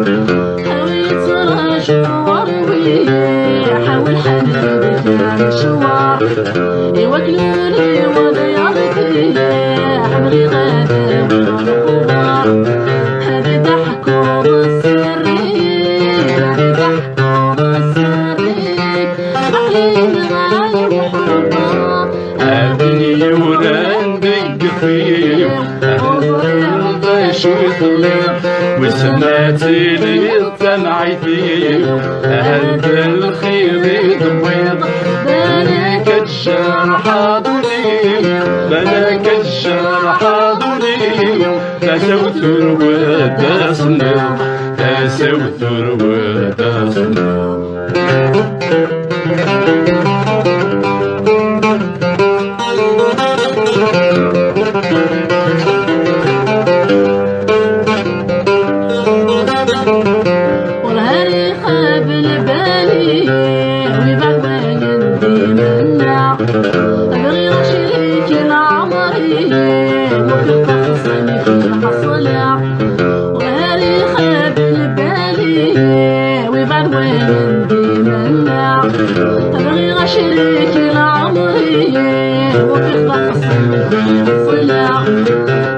حاول تراش وروي حاول حنبت المشوار يوكلوني وضيعتي حبلي غدا والغبار هذه ضحكوا بالسري هذه ضحكوا بالسري عقلي غايب وحبار أبني ولندق فيه وسمعتي لي الدمع فيه هذا الخير يضويض بلاك الجرح ضليل بلاك الجرح ضليل تسوت الودا صنع تسوت الودا صنع والهري خاب البالي ويبعد ويندي منا غير شريك العمري وكل تخصني في الحصلة والهري خاب البالي ويبعد ويندي منا غير شريك العمري وكل تخصني في الحصلة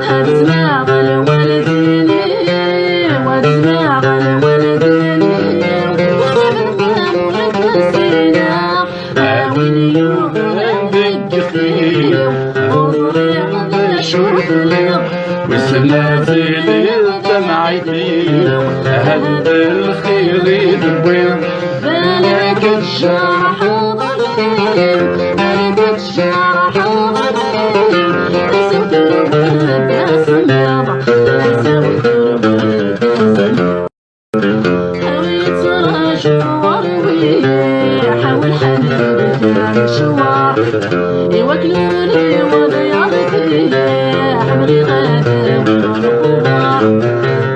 هزمع الوالديني وزمع وسمعتي لي الدمع فيه هذا الخير يدوي بلاك الجرح ضليل بلاك الجرح ضليل تسوت الودا صنع تسوت الودا حاول تراش وروي حاول حنبت المشوار يوكلوني وضيعتي حبلي غدا والغبار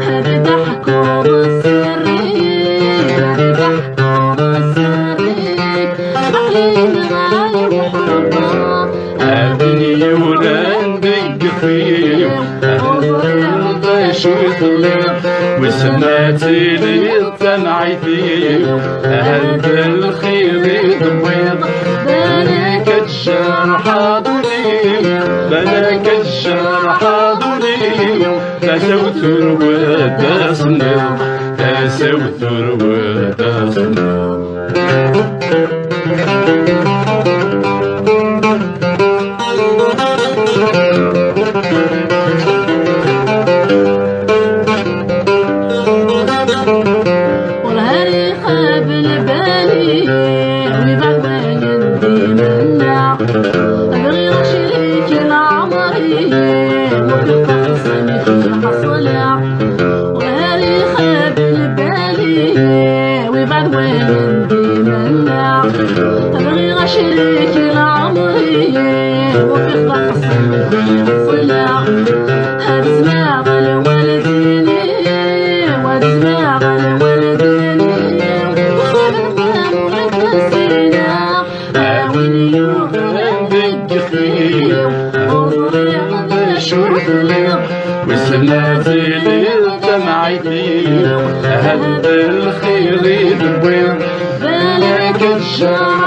هذه ضحكوا بالسري هذه ضحكوا بالسري عقلي غايب وحبار أبني ولندق فيه وسمعتي لي الدمع فيه هذا الخير يضويض بلاك الجرح ضليل بلاك الجرح ضليل تسوت الودا صنع تسوت الودا صنع والهري خاب البالي ويبعد ويندي منا غير شريك العمري وكل تخصني في الحصلة والهري خاب البالي ويبعد ويندي منا غير شريك العمري وكل تخصني في الحصلة هزمع الوالديني وزمع الوالديني وسمعتي لي الدمع فيه هذا الخير يدوي بلاك الجرح